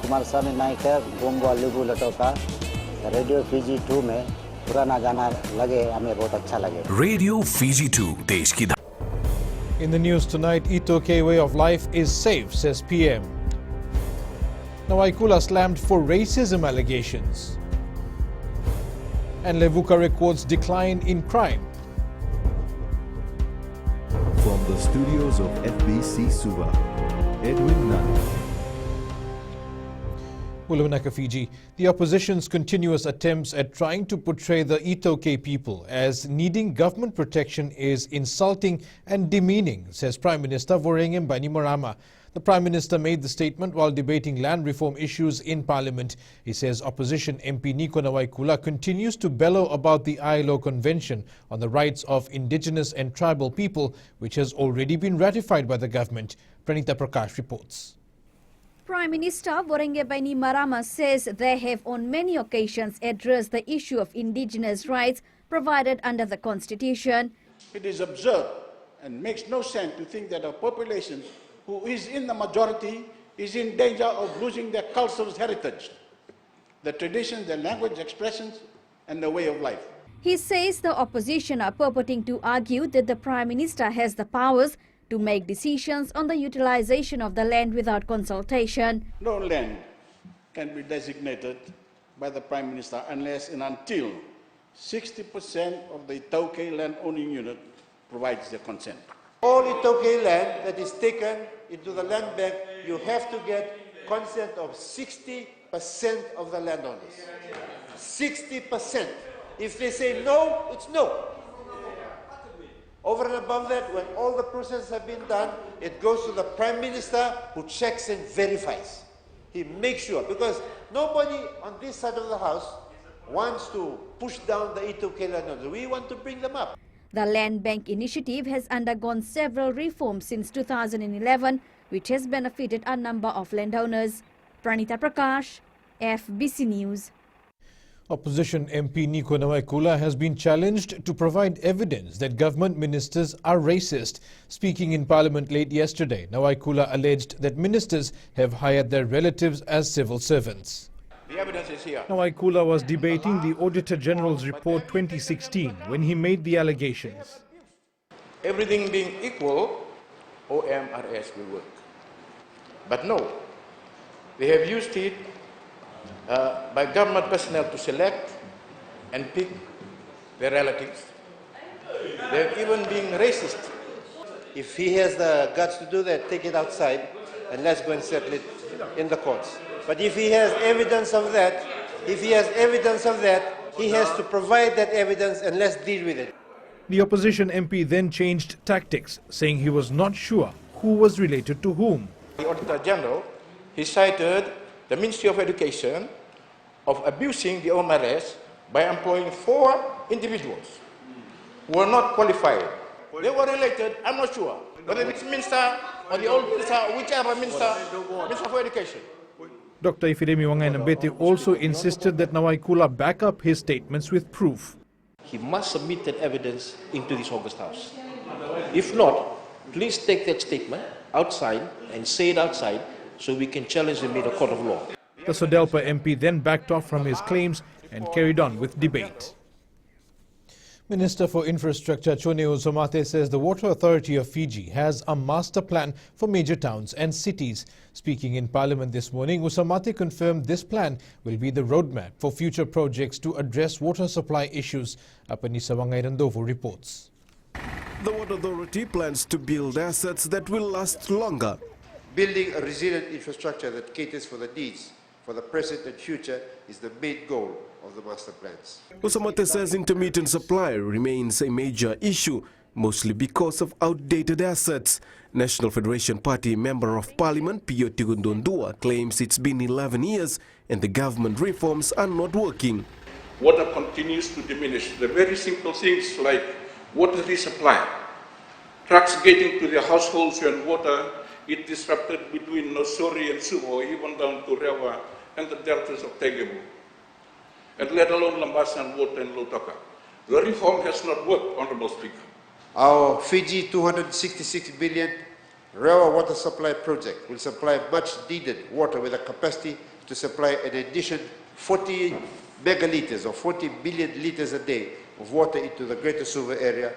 कुमार स्वामी नायक है Gongo लिबू लटोका radio Fiji 2 में पुराना गाना लगे हमें बहुत अच्छा लगे रेडियो फीजी 2 देश की In the news tonight, Itoke way of life is safe, says PM. Nawaikula slammed for racism allegations. And Levuka records decline in crime. From the studios of FBC Suva, Edwin Nunn. Levuka, Fiji. The opposition's continuous attempts at trying to portray the Itoke people as needing government protection is insulting and demeaning, says Prime Minister Vorengem Bainimarama. The Prime Minister made the statement while debating land reform issues in Parliament. He says opposition MP Niko Nawaikula continues to bellow about the ILO Convention on the Rights of Indigenous and Tribal People, which has already been ratified by the government. Pranita Prakash reports. Prime Minister Vorengem Bainimarama says they have on many occasions addressed the issue of indigenous rights provided under the Constitution. It is absurd and makes no sense to think that a population who is in the majority is in danger of losing their cultural heritage, the traditions, the language, expressions, and the way of life. He says the opposition are purporting to argue that the Prime Minister has the powers to make decisions on the utilization of the land without consultation. No land can be designated by the Prime Minister unless and until 60% of the Itoke land owning unit provides their consent. All Itoke land that is taken into the land bank, you have to get consent of 60% of the landowners. 60%. If they say no, it's no. Over and above that, when all the processes have been done, it goes to the Prime Minister who checks and verifies. He makes sure, because nobody on this side of the house wants to push down the Itoke landowners. We want to bring them up. The Land Bank initiative has undergone several reforms since 2011, which has benefited a number of landowners. Pranita Prakash, FBC News. Opposition MP Niko Nawaikula has been challenged to provide evidence that government ministers are racist. Speaking in Parliament late yesterday, Nawaikula alleged that ministers have hired their relatives as civil servants. The evidence is here. Nawaikula was debating the Auditor General's report 2016 when he made the allegations. Everything being equal, OMRS will work. But no, they have used it by government personnel to select and pick their relatives. They've even been racist. If he has the guts to do that, take it outside and let's go and settle it in the courts. But if he has evidence of that, he has to provide that evidence and let's deal with it. The opposition MP then changed tactics, saying he was not sure who was related to whom. The Auditor General, he cited the Ministry of Education of abusing the OMRS by employing 4 individuals who were not qualified. They were related, I'm not sure, whether it's minister or the old minister, whichever minister for Education. Dr. Ifiremi Wangainambete also insisted that Nawaikula back up his statements with proof. He must submit that evidence into this August House. If not, please take that statement outside and say it outside so we can challenge him in a court of law. The Sodelpa MP then backed off from his claims and carried on with debate. Minister for Infrastructure Chone Usomate says the Water Authority of Fiji has a master plan for major towns and cities. Speaking in Parliament this morning, Usomate confirmed this plan will be the roadmap for future projects to address water supply issues. Apanisa Wangairandovo reports. The Water Authority plans to build assets that will last longer. Building a resilient infrastructure that caters for the needs for the present and future is the main goal of the master plans. Usomate says intermittent supply remains a major issue, mostly because of outdated assets. National Federation Party Member of Parliament Pio Tigundundua claims it's been 11 years and the government reforms are not working. Water continues to diminish. The very simple things like water resupply, trucks getting to their households when water is disrupted between Nosori and Suvo, even down to Rewa and the deltas of Tegebu, and let alone Lambasan water and Lotoka. The reform has not worked, Honourable Speaker. Our Fiji 266 billion Rewa water supply project will supply much needed water with a capacity to supply an additional 40 megaliters or 40 billion liters a day of water into the Greater Suva area.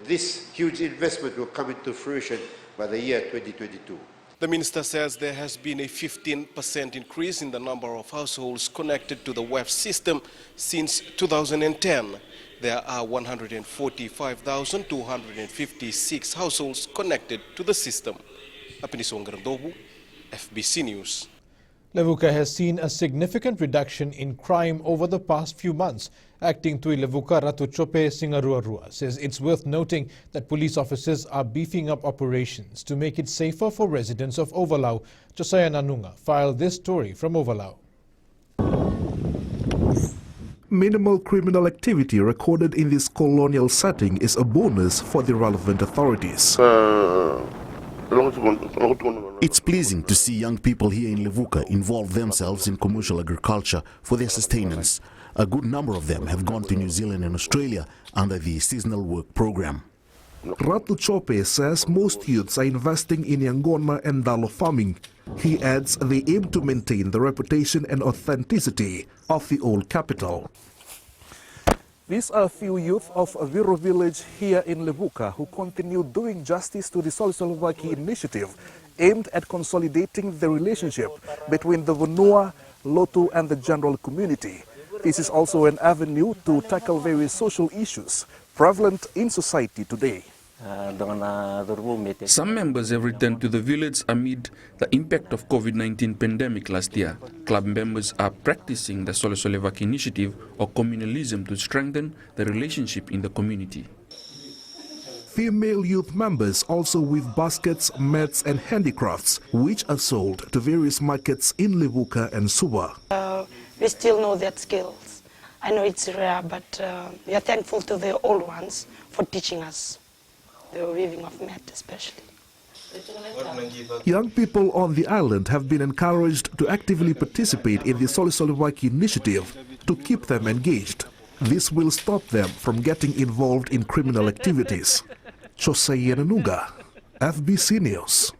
This huge investment will come into fruition by the year 2022. The minister says there has been a 15% increase in the number of households connected to the WEF system since 2010. There are 145,256 households connected to the system. Apinisongarandobu, FBC News. Levuka has seen a significant reduction in crime over the past few months. Acting Tui Levuka Ratu Chope Singaruarua says it's worth noting that police officers are beefing up operations to make it safer for residents of Ovalau. Josiah Nanunga filed this story from Ovalau. Minimal criminal activity recorded in this colonial setting is a bonus for the relevant authorities. It's pleasing to see young people here in Levuka involve themselves in commercial agriculture for their sustenance. A good number of them have gone to New Zealand and Australia under the seasonal work program. Ratu Chope says most youths are investing in Yangona and Dalo farming. He adds they aim to maintain the reputation and authenticity of the old capital. These are a few youth of Viro village here in Levuka who continue doing justice to the Solisolvaki initiative aimed at consolidating the relationship between the Vanua, Lotu and the general community. This is also an avenue to tackle various social issues prevalent in society today. Some members have returned to the village amid the impact of COVID-19 pandemic last year. Club members are practicing the Solisolvaki initiative or communalism to strengthen the relationship in the community. Female youth members also weave baskets, mats and handicrafts, which are sold to various markets in Levuka and Suva. We still know that skills. I know it's rare, but we are thankful to the old ones for teaching us, the weaving of mat especially. Young people on the island have been encouraged to actively participate in the Solisolvaki initiative to keep them engaged. This will stop them from getting involved in criminal activities. Josiah Nanunga, FBC News.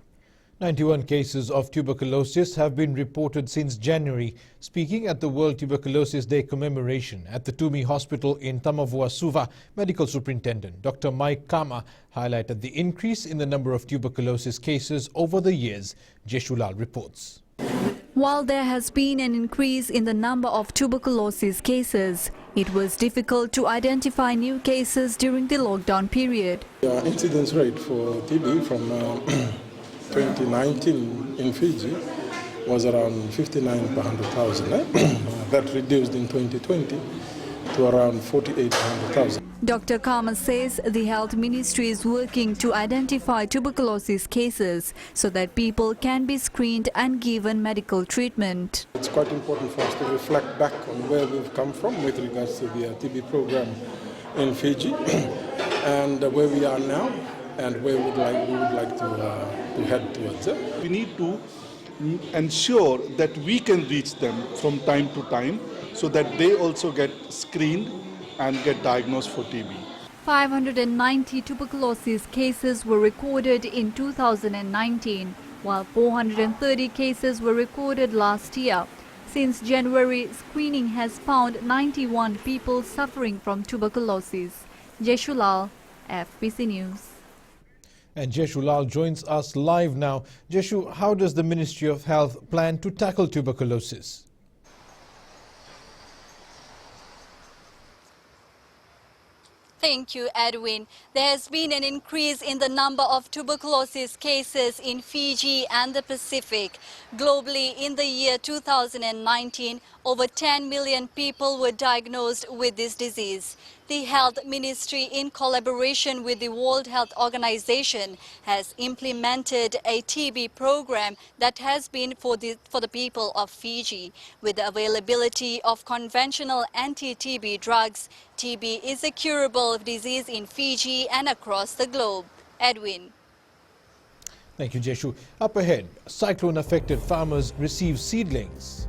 91 cases of tuberculosis have been reported since January. Speaking at the World Tuberculosis Day commemoration at the Tumi Hospital in Tamavua Suva, Medical Superintendent Dr. Mike Kama highlighted the increase in the number of tuberculosis cases over the years. Jeshulal reports. While there has been an increase in the number of tuberculosis cases, it was difficult to identify new cases during the lockdown period. The incidence rate for TB from 2019 in Fiji was around 59 per 100,000. That reduced in 2020 to around 48 per 100,000. Dr. Kama says the Health Ministry is working to identify tuberculosis cases so that people can be screened and given medical treatment. It's quite important for us to reflect back on where we've come from with regards to the TB program in Fiji and where we are now and where we would like to head towards. We need to ensure that we can reach them from time to time so that they also get screened and get diagnosed for TB. 590 tuberculosis cases were recorded in 2019, while 430 cases were recorded last year. Since January, screening has found 91 people suffering from tuberculosis. Jeshulal, FBC News. And Jeshulal joins us live now. Jeshu, how does the Ministry of Health plan to tackle tuberculosis? Thank you, Edwin. There has been an increase in the number of tuberculosis cases in Fiji and the Pacific. Globally, in the year 2019, over 10 million people were diagnosed with this disease. The Health Ministry, in collaboration with the World Health Organization, has implemented a TB program that has been for the people of Fiji. With the availability of conventional anti-TB drugs, TB is a curable disease in Fiji and across the globe. Edwin. Thank you, Jeshu. Up ahead, cyclone-affected farmers receive seedlings.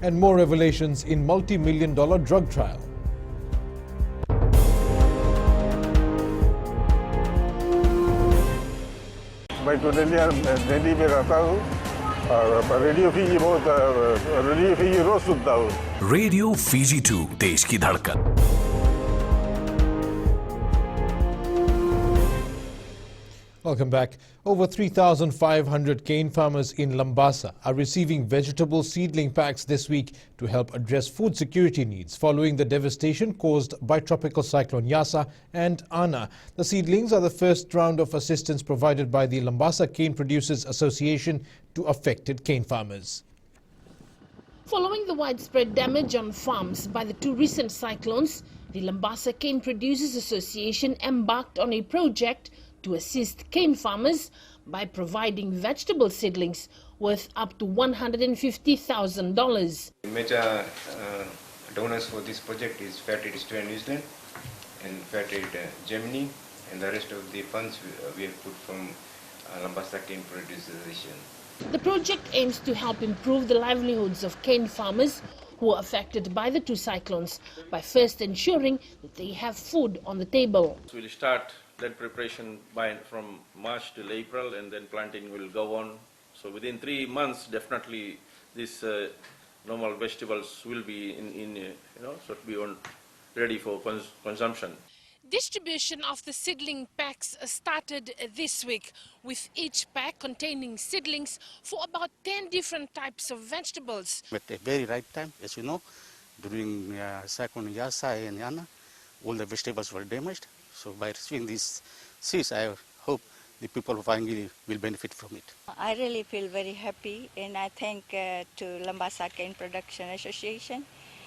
And more revelations in multi-million-dollar drug trial. मैं totally Delhi में रहता हूँ radio Fiji बहुत radio Fiji रोज सुनता हूँ. Radio Fiji 2 देश की धड़कन. Welcome back. Over 3,500 cane farmers in Lambasa are receiving vegetable seedling packs this week to help address food security needs following the devastation caused by Tropical Cyclone Yasa and Ana. The seedlings are the first round of assistance provided by the Lambasa Cane Producers Association to affected cane farmers. Following the widespread damage on farms by the two recent cyclones, the Lambasa Cane Producers Association embarked on a project to assist cane farmers by providing vegetable seedlings worth up to $150,000. Major donors for this project is Fairtrade Australia and New Zealand and Fairtrade Germany, and the rest of the funds we have put from Lambasa Cane Producers Association. The project aims to help improve the livelihoods of cane farmers who are affected by the two cyclones by first ensuring that they have food on the table. So we'll start land preparation from March till April, and then planting will go on. So within 3 months, definitely these normal vegetables will be so to be ready for consumption. Distribution of the seedling packs started this week, with each pack containing seedlings for about 10 different types of vegetables. At the very right time, as you know, during Cyclone Yasa and Yana, all the vegetables were damaged. So by receiving these seeds, I hope the people of Angili will benefit from it. I really feel very happy, and I thank to Lambasa Cane Production Association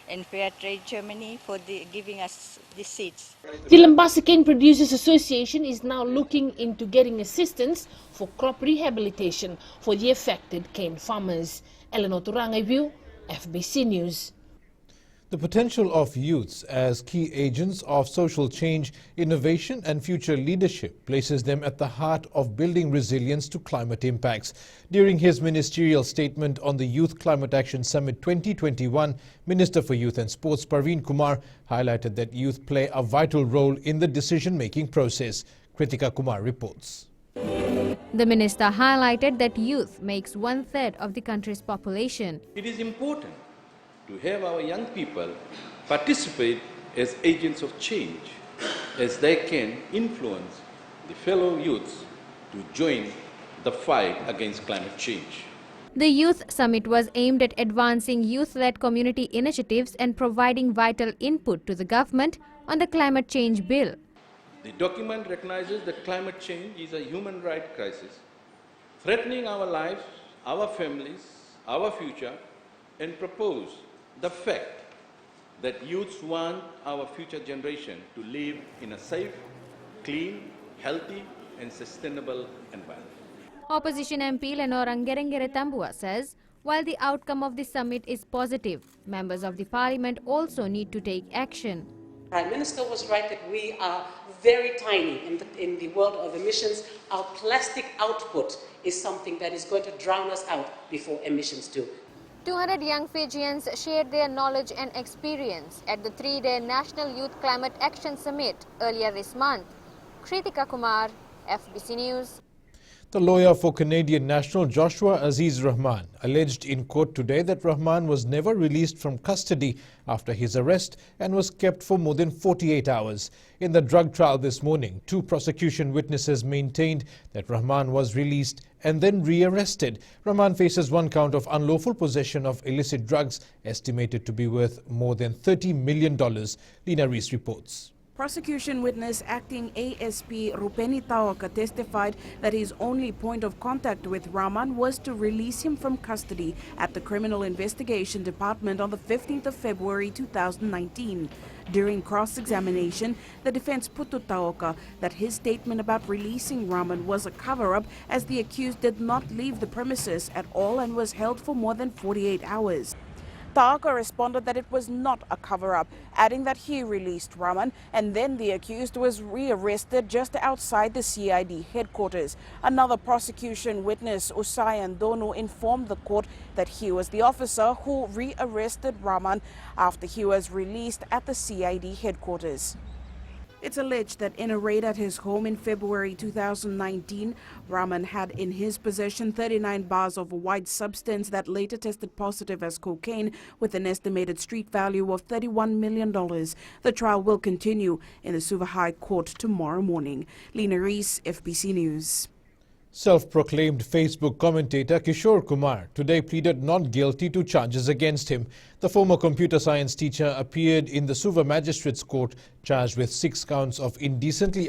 and Fairtrade Germany for giving us the seeds. The Lambasa Cane Producers Association is now looking into getting assistance for crop rehabilitation for the affected cane farmers. Eleanor Turangaivu, FBC News. The potential of youths as key agents of social change, innovation and future leadership places them at the heart of building resilience to climate impacts. During his ministerial statement on the Youth Climate Action Summit 2021, Minister for Youth and Sports Parveen Kumar highlighted that youth play a vital role in the decision-making process. Kritika Kumar reports. The minister highlighted that youth makes 1/3 of the country's population. It is important to have our young people participate as agents of change, as they can influence the fellow youths to join the fight against climate change. The Youth Summit was aimed at advancing youth-led community initiatives and providing vital input to the government on the climate change bill. The document recognizes that climate change is a human rights crisis, threatening our lives, our families, our future, and propose the fact that youths want our future generation to live in a safe, clean, healthy and sustainable environment. Opposition MP Lenore Angerengere Tambua says, while the outcome of the summit is positive, members of the parliament also need to take action. Prime Minister was right that we are very tiny in the world of emissions. Our plastic output is something that is going to drown us out before emissions do. 200 young Fijians shared their knowledge and experience at the 3-day National Youth Climate Action Summit earlier this month. Kritika Kumar, FBC News. The lawyer for Canadian national Joshua Aziz Rahman alleged in court today that Rahman was never released from custody after his arrest and was kept for more than 48 hours. In the drug trial this morning, 2 prosecution witnesses maintained that Rahman was released and then rearrested. Rahman faces 1 count of unlawful possession of illicit drugs estimated to be worth more than $30 million. Lina Rees reports. Prosecution witness acting ASP Rupeni Tawaka testified that his only point of contact with Rahman was to release him from custody at the Criminal Investigation Department on the 15th of February 2019. During cross-examination, the defense put to Tawaka that his statement about releasing Rahman was a cover-up as the accused did not leave the premises at all and was held for more than 48 hours. Tawaka responded that it was not a cover-up, adding that he released Rahman and then the accused was rearrested just outside the CID headquarters. Another prosecution witness, Usayan Donu, informed the court that he was the officer who rearrested Rahman after he was released at the CID headquarters. It's alleged that in a raid at his home in February 2019, Rahman had in his possession 39 bars of a white substance that later tested positive as cocaine with an estimated street value of $31 million. The trial will continue in the Suva High Court tomorrow morning. Lena Rees, FBC News. Self-proclaimed Facebook commentator Kishenkumar today pleaded not guilty to charges against him. The former computer science teacher appeared in the Suva Magistrates Court charged with 6 counts of indecently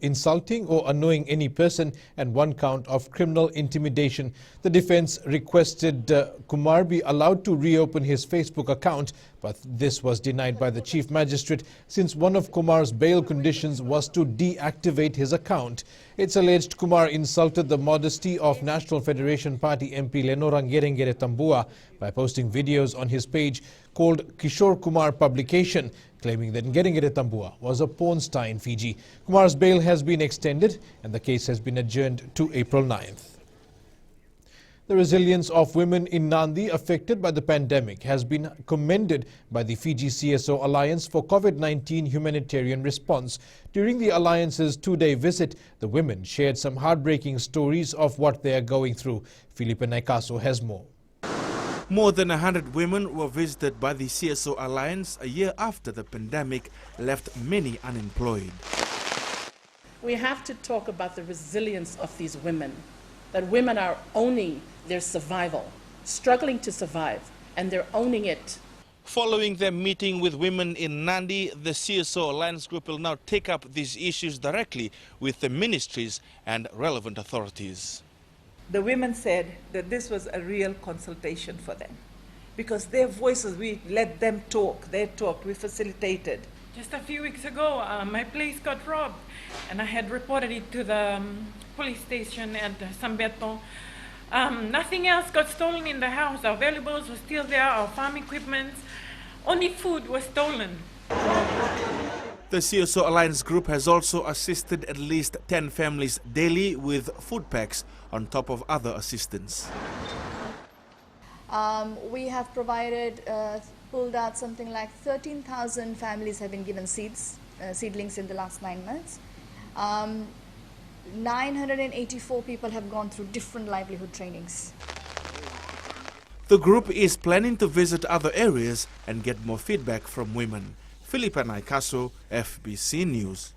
insulting or annoying any person and 1 count of criminal intimidation. The defense requested Kumar be allowed to reopen his Facebook account, but this was denied by the chief magistrate since one of Kumar's bail conditions was to deactivate his account. It's alleged Kumar insulted the modesty of National Federation Party MP Lenorang Ngerengere Tambua by posting videos on his page called Kishenkumar Publication, claiming that Ngerengere Tambua was a porn star in Fiji. Kumar's bail has been extended and the case has been adjourned to April 9th. The resilience of women in Nandi affected by the pandemic has been commended by the Fiji CSO Alliance for COVID-19 humanitarian response. During the Alliance's 2-day visit, the women shared some heartbreaking stories of what they are going through. Felipe Naikaso has more. More than 100 women were visited by the CSO Alliance a year after the pandemic left many unemployed. We have to talk about the resilience of these women, that women are owning their survival, struggling to survive, and they're owning it. Following their meeting with women in Nandi, the CSO Alliance Group will now take up these issues directly with the ministries and relevant authorities. The women said that this was a real consultation for them because their voices, we let them talk, they talked, we facilitated. Just a few weeks ago, my place got robbed and I had reported it to the police station at Sambeto. Nothing else got stolen in the house. Our valuables were still there, our farm equipment. Only food was stolen. The CSO Alliance Group has also assisted at least 10 families daily with food packs on top of other assistance. We have provided, pulled out something like 13,000 families have been given seedlings in the last 9 months. 984 people have gone through different livelihood trainings. The group is planning to visit other areas and get more feedback from women. Felipe Naikaso, FBC News.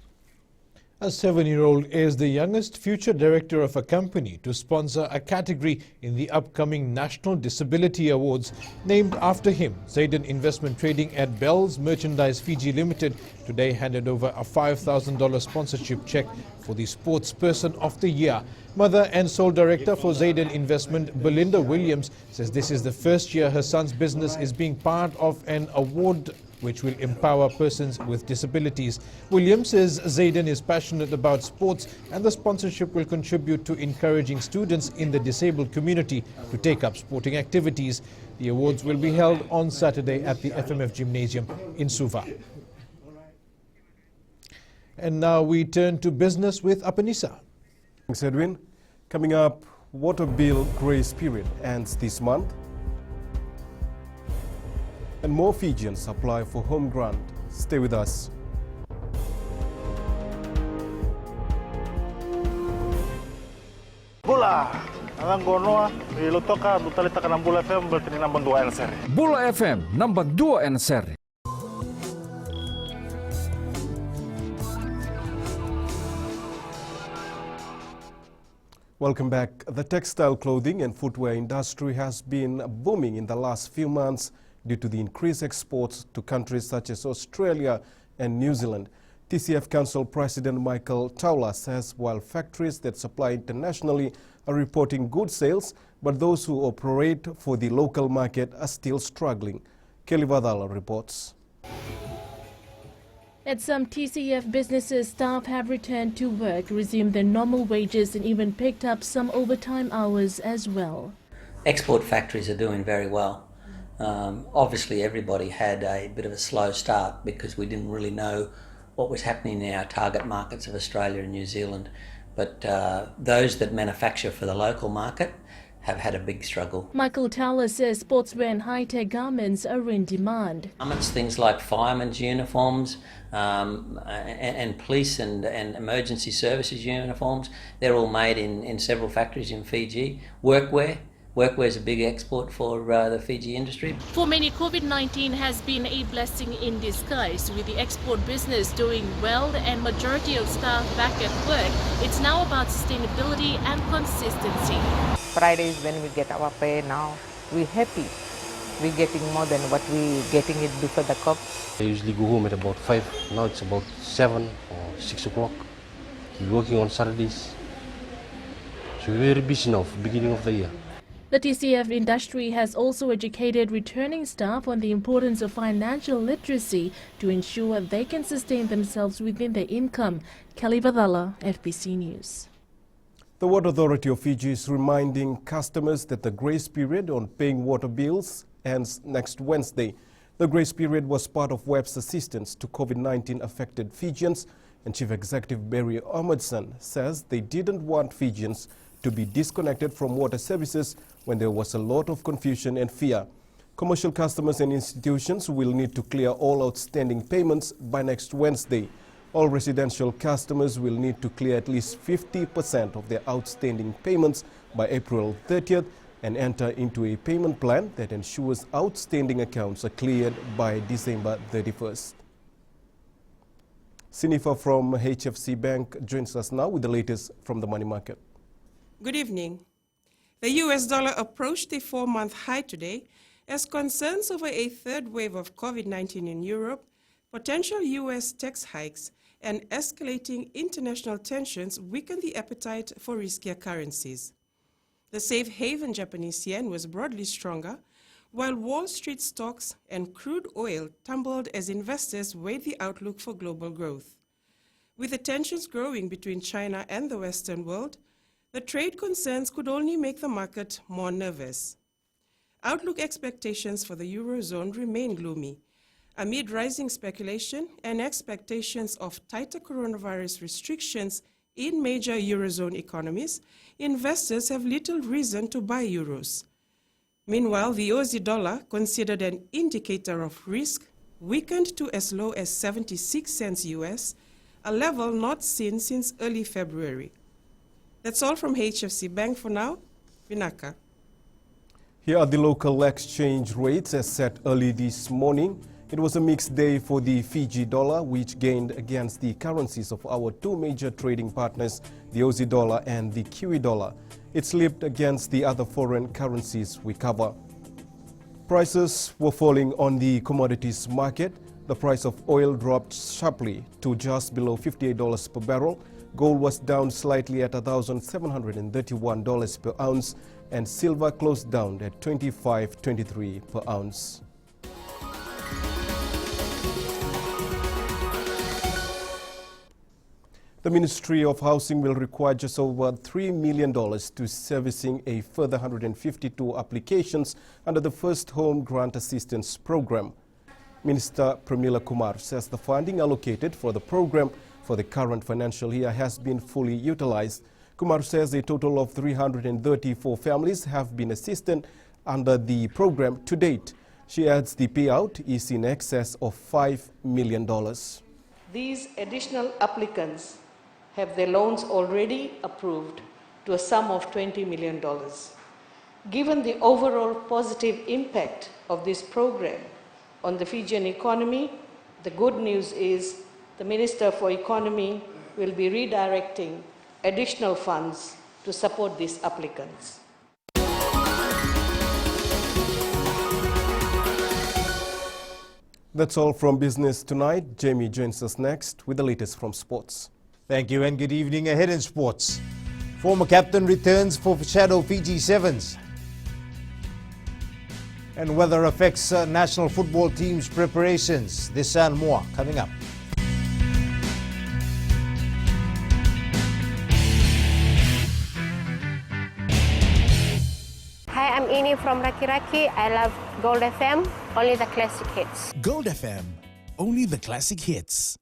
A 7-year-old is the youngest future director of a company to sponsor a category in the upcoming National Disability Awards. Named after him, Zayden Investment Trading at Bell's Merchandise Fiji Limited today handed over a $5,000 sponsorship check for the Sportsperson of the Year. Mother and sole director for Zayden Investment, Belinda Williams, says this is the first year her son's business is being part of an award which will empower persons with disabilities. Williams says Zayden is passionate about sports and the sponsorship will contribute to encouraging students in the disabled community to take up sporting activities. The awards will be held on Saturday at the FMF Gymnasium in Suva. And now we turn to business with Apanisa. Thanks, Edwin. Coming up, water bill grace period ends this month. And more Fijians apply for home grant. Stay with us. Bula, ang gono ilutoka butalita kanang Bula FM bertini nambang 2 NSR. Bula FM nambang 2 NSR. Welcome back. The textile clothing and footwear industry has been booming in the last few months due to the increased exports to countries such as Australia and New Zealand. TCF Council President Michael Taula says while factories that supply internationally are reporting good sales, but those who operate for the local market are still struggling. Kelly Vadala reports. At some TCF businesses, staff have returned to work, resumed their normal wages and even picked up some overtime hours as well. Export factories are doing very well. Obviously everybody had a bit of a slow start because we didn't really know what was happening in our target markets of Australia and New Zealand. But those that manufacture for the local market have had a big struggle. Michael Towler says sportswear and high-tech garments are in demand. Garments, things like firemen's uniforms and police and emergency services uniforms, they're all made in several factories in Fiji. Workwear is a big export for the Fiji industry. For many, COVID-19 has been a blessing in disguise. With the export business doing well and majority of staff back at work, it's now about sustainability and consistency. Fridays when we get our pay now, we're happy. We're getting more than what we getting it before the COP. I usually go home at about 5. Now it's about 7 or 6 o'clock. We're working on Saturdays. So we're very busy now, beginning of the year. The TCF industry has also educated returning staff on the importance of financial literacy to ensure they can sustain themselves within their income. Kelly Vadala, FBC News. The Water Authority of Fiji is reminding customers that the grace period on paying water bills ends next Wednesday. The grace period was part of WEB's assistance to COVID-19 affected Fijians, and Chief Executive Barry Ahmedson says they didn't want Fijians to be disconnected from water services when there was a lot of confusion and fear. Commercial customers and institutions will need to clear all outstanding payments by next Wednesday. All residential customers will need to clear at least 50% of their outstanding payments by April 30th and enter into a payment plan that ensures outstanding accounts are cleared by December 31st. Sinifa from HFC Bank joins us now with the latest from the money market. Good evening. The US dollar approached a 4-month high today as concerns over a third wave of COVID-19 in Europe, potential US tax hikes, and escalating international tensions weakened the appetite for riskier currencies. The safe haven Japanese yen was broadly stronger, while Wall Street stocks and crude oil tumbled as investors weighed the outlook for global growth. With the tensions growing between China and the Western world, the trade concerns could only make the market more nervous. Outlook expectations for the Eurozone remain gloomy. Amid rising speculation and expectations of tighter coronavirus restrictions in major Eurozone economies, investors have little reason to buy euros. Meanwhile, the Aussie dollar, considered an indicator of risk, weakened to as low as 76 cents US, a level not seen since early February. That's all from HFC Bank for now. Vinaka. Here are the local exchange rates as set early this morning. It was a mixed day for the Fiji dollar, which gained against the currencies of our two major trading partners, the Aussie dollar and the Kiwi dollar. It slipped against the other foreign currencies we cover. Prices were falling on the commodities market. The price of oil dropped sharply to just below $58 per barrel. Gold was down slightly at $1,731 per ounce, and silver closed down at $25.23 per ounce. The Ministry of Housing will require just over $3 million to servicing a further 152 applications under the First Home Grant Assistance Program. Minister Pramila Kumar says the funding allocated for the program for the current financial year has been fully utilized. Kumar says a total of 334 families have been assisted under the program to date. She adds the payout is in excess of $5 million. These additional applicants have their loans already approved to a sum of $20 million. Given the overall positive impact of this program on the Fijian economy, the good news is the Minister for Economy will be redirecting additional funds to support these applicants. That's all from Business Tonight. Jamie joins us next with the latest from sports. Thank you and good evening. Ahead in sports, former captain returns for Shadow Fiji Sevens. And weather affects national football team's preparations. This and more coming up. Hi, I'm Ini from Raki Raki. I love Gold FM, only the classic hits. Gold FM, only the classic hits.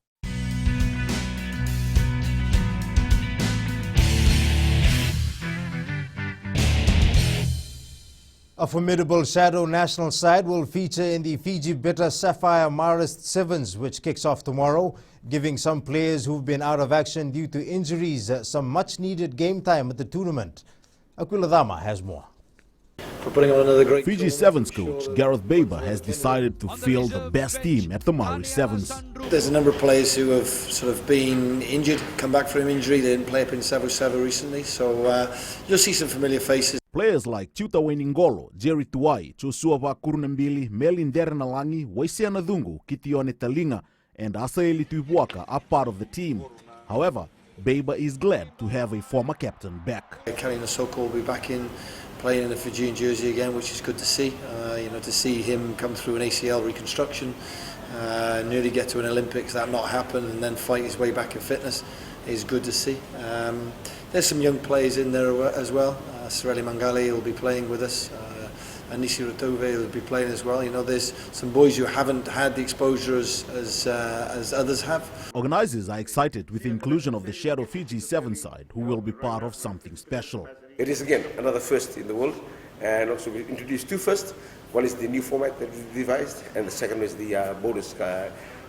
A formidable shadow national side will feature in the Fiji Bitter Sapphire Marist Sevens, which kicks off tomorrow, giving some players who've been out of action due to injuries some much-needed game time at the tournament. Aquila Dama has more. Fiji Sevens coach Gareth Baber has decided to field the best team at the Maori Sevens. There's a number of players who have sort of been injured, come back from injury. They didn't play up in Savu recently, so you'll see some familiar faces. Players like Tuta Weningolo, Jerry Tuai, Josuava Kurunambili, Melin Derenalangi, Waisiana Dungu, Kitione Talinga, and Asaeli Tuipuaka are part of the team. However, Baber is glad to have a former captain back. Karina Soko will be back in, playing in a Fijian jersey again, which is good to see. To see him come through an ACL reconstruction, nearly get to an Olympics, that not happen, and then fight his way back in fitness is good to see. There's some young players in there as well. Sireli Mangali will be playing with us. Anisi Rotove will be playing as well. There's some boys who haven't had the exposure as others have. Organizers are excited with the inclusion of the Shadow Fiji Seven side, who will be part of something special. It is again another first in the world, and also we introduced two firsts. One is the new format that we devised, and the second is the bonus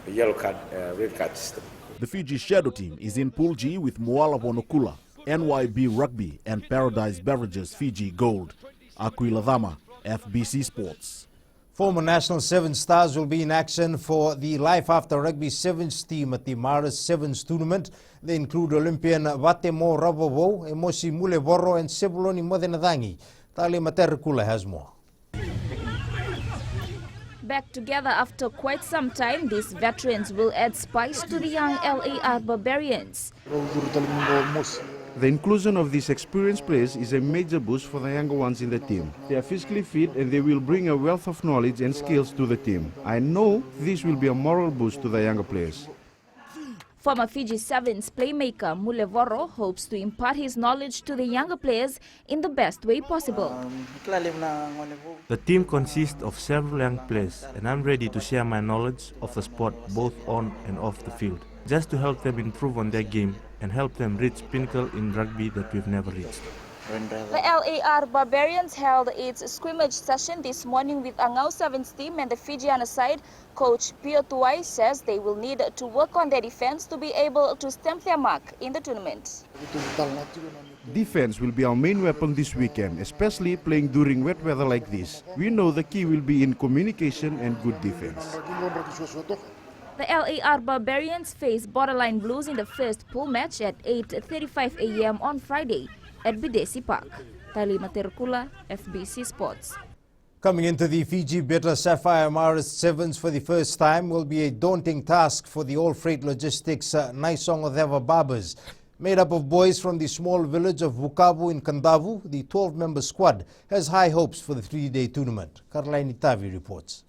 yellow card, red card system. The Fiji Shadow team is in Pool G with Moala Wonokula, NYB Rugby, and Paradise Beverages Fiji Gold. Aquila Dama, FBC Sports. Former National Sevens stars will be in action for the Life After Rugby Sevens team at the Maris Sevens tournament. They include Olympian Vatemo Rabovo, Emosi Mulevoro, and Sebuloni Modenadangi. Tali Materikula has more. Back together after quite some time, these veterans will add spice to the young LAR Barbarians. The inclusion of these experienced players is a major boost for the younger ones in the team. They are physically fit and they will bring a wealth of knowledge and skills to the team. I know this will be a moral boost to the younger players. Former Fiji Sevens playmaker Mulevoro hopes to impart his knowledge to the younger players in the best way possible. The team consists of several young players, and I'm ready to share my knowledge of the sport both on and off the field, just to help them improve on their game and help them reach pinnacle in rugby that we've never reached. The LAR Barbarians held its scrimmage session this morning with Angau Sevens team and the Fijian side. Coach Pio Tuai says they will need to work on their defense to be able to stamp their mark in the tournament. Defense will be our main weapon this weekend, especially playing during wet weather like this. We know the key will be in communication and good defense. The LAR Barbarians face Borderline Blues in the first pool match at 8:35 a.m. on Friday at Bidesi Park. Tali Materikula, FBC Sports. Coming into the Fiji Bitter Sapphire Marist Sevens for the first time will be a daunting task for the All Freight Logistics Naisongodeva Barbers. Made up of boys from the small village of Vukavu in Kandavu, the 12-member squad has high hopes for the three-day tournament. Karlaini Tavi reports.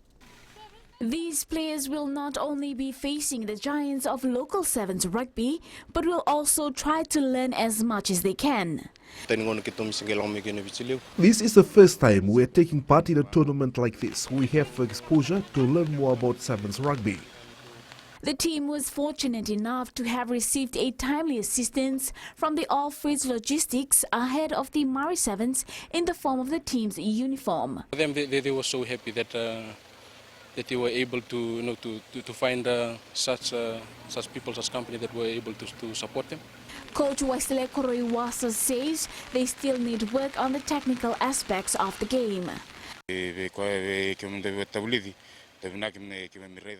These players will not only be facing the giants of local sevens rugby, but will also try to learn as much as they can. This is the first time we are taking part in a tournament like this. We have exposure to learn more about sevens rugby. The team was fortunate enough to have received a timely assistance from the All Freight Logistics ahead of the Maori Sevens in the form of the team's uniform. They were so happy that they were able to find such people, such company that were able to support them. Coach Wesley Koroiwasa says they still need work on the technical aspects of the game.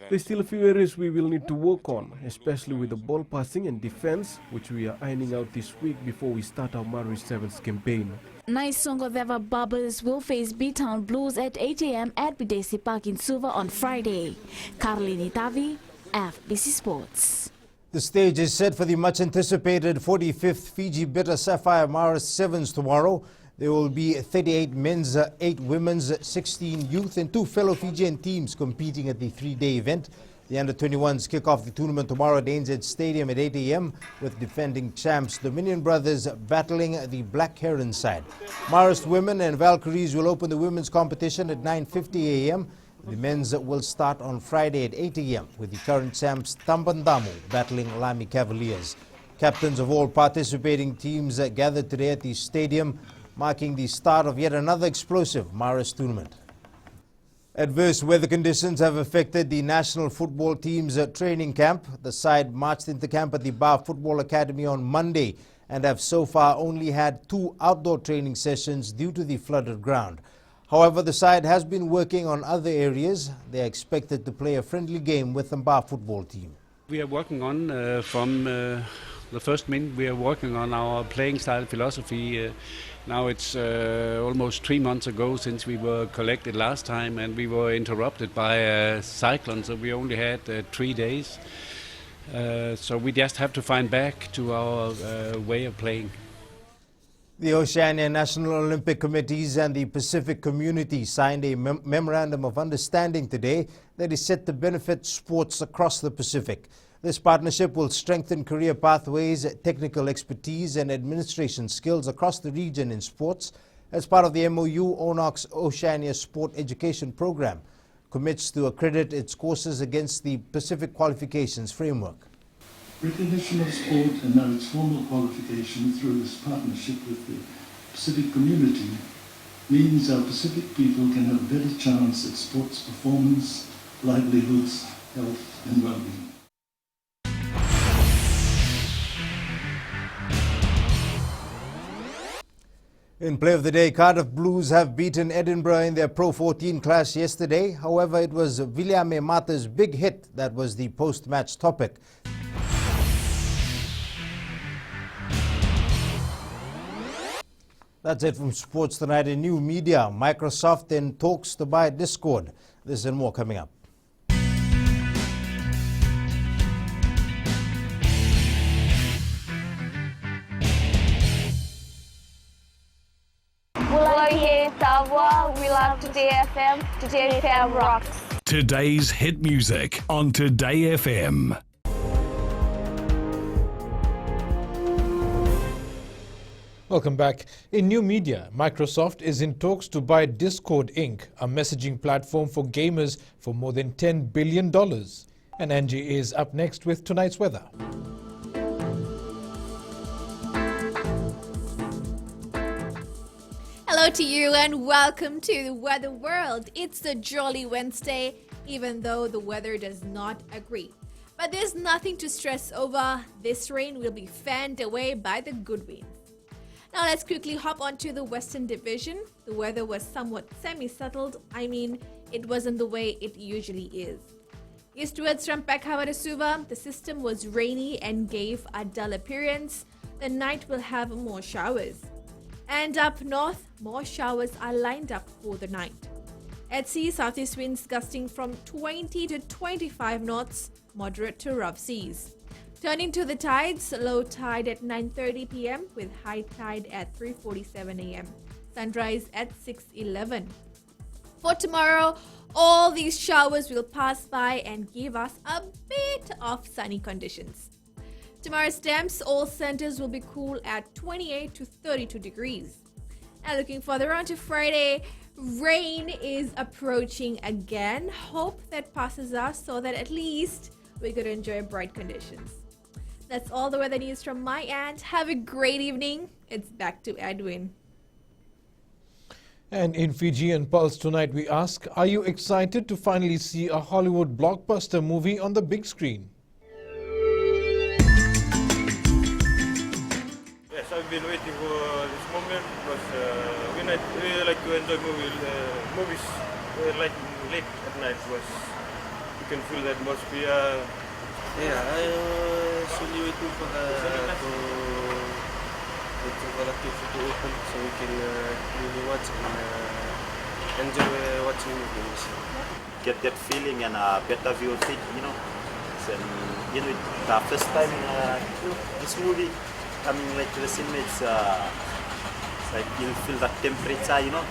There's still a few areas we will need to work on, especially with the ball passing and defense, which we are ironing out this week before we start our Maori Sevens campaign. Naisongodeva Barbers will face B-Town Blues at 8 a.m. at Bidesi Park in Suva on Friday. Karlini Tavi, FBC Sports. The stage is set for the much-anticipated 45th Fiji Bitter Sapphire Maris Sevens tomorrow. There will be 38 men's, 8 women's, 16 youth and 2 fellow Fijian teams competing at the three-day event. The under-21s kick off the tournament tomorrow at ANZ Stadium at 8 a.m. with defending champs Dominion Brothers battling the Black Heron side. Marist women and Valkyries will open the women's competition at 9:50 a.m. The men's will start on Friday at 8 a.m. with the current champs Tambandamu battling Lami Cavaliers. Captains of all participating teams gathered today at the stadium. marking the start of yet another explosive Maris tournament. Adverse weather conditions have affected the national football team's training camp. The side marched into camp at the Bar Football Academy on Monday and have so far only had 2 outdoor training sessions due to the flooded ground. However, the side has been working on other areas. They are expected to play a friendly game with the Bar football team. We are working on from the first minute, we are working on our playing style philosophy. Now it's almost 3 months ago since we were collected last time, and we were interrupted by a cyclone, so we only had 3 days. So we just have to find back to our way of playing. The Oceania National Olympic Committees and the Pacific community signed a memorandum of understanding today that is set to benefit sports across the Pacific. This partnership will strengthen career pathways, technical expertise and administration skills across the region in sports. As part of the MOU, ONOC's Oceania Sport Education Program commits to accredit its courses against the Pacific Qualifications Framework. Recognition of sport and now its formal qualification through this partnership with the Pacific community means our Pacific people can have a better chance at sports performance, livelihoods, health and well-being. In play of the day, Cardiff Blues have beaten Edinburgh in their Pro 14 clash yesterday. However, it was William Mata's big hit that was the post-match topic. That's it from Sports Tonight. In new media, Microsoft in talks to buy Discord. This and more coming up. We love Today FM. Today FM rocks. Today's hit music on Today FM. Welcome back. In new media, Microsoft is in talks to buy Discord Inc., a messaging platform for gamers, for more than $10 billion. And Angie is up next with tonight's weather. Hello to you and welcome to the Weather World. It's a jolly Wednesday, even though the weather does not agree. But there's nothing to stress over. This rain will be fanned away by the good winds. Now let's quickly hop onto the Western Division. The weather was somewhat semi-settled. I mean, it wasn't the way it usually is. Eastwards from Pekhawar to Suva, the system was rainy and gave a dull appearance. The night will have more showers. And up north, more showers are lined up for the night. At sea, southeast winds gusting from 20 to 25 knots, moderate to rough seas. Turning to the tides, low tide at 9:30 p.m. with high tide at 3:47 a.m. Sunrise at 6:11. For tomorrow, all these showers will pass by and give us a bit of sunny conditions. Tomorrow's temps, all centers will be cool at 28 to 32 degrees. And looking further on to Friday, rain is approaching again. Hope that passes us so that at least we could enjoy bright conditions. That's all the weather news from my end. Have a great evening. It's back to Edwin. And in Fijian Pulse tonight, we ask, are you excited to finally see a Hollywood blockbuster movie on the big screen? Yes, I've been waiting for this moment because we really like to enjoy movies like late at night because you can feel the atmosphere. Yeah, I solely waiting for the theater to open so we can really watch and enjoy watching movies. Get that feeling and a better view of it, you know. And you know, the first time this movie coming like to the cinema, it's like you feel the temperature, you know.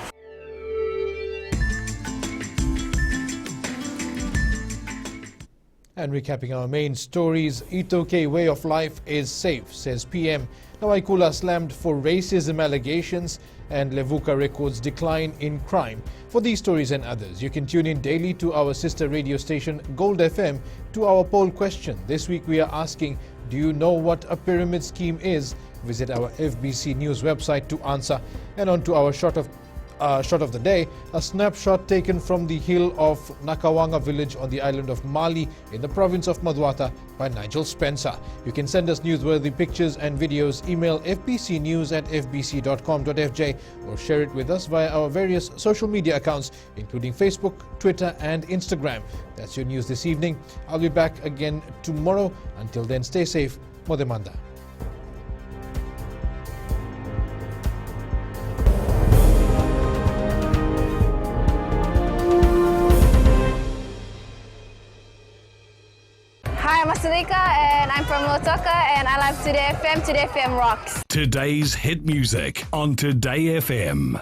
And recapping our main stories, Itoke way of life is safe, says PM. Nawaikula slammed for racism allegations, and Levuka records decline in crime. For these stories and others, you can tune in daily to our sister radio station Gold FM to our poll question. This week we are asking, do you know what a pyramid scheme is? Visit our FBC News website to answer. And on to our shot of the day, a snapshot taken from the hill of Nakawanga village on the island of Mali in the province of Madwata by Nigel Spencer. You can send us newsworthy pictures and videos. Email fbcnews@fbc.com.fj or share it with us via our various social media accounts, including Facebook, Twitter and Instagram. That's your news this evening. I'll be back again tomorrow. Until then, stay safe. Modemanda. Hi, I'm Asalika and I'm from Lotoka and I love Today FM. Today FM rocks. Today's hit music on Today FM.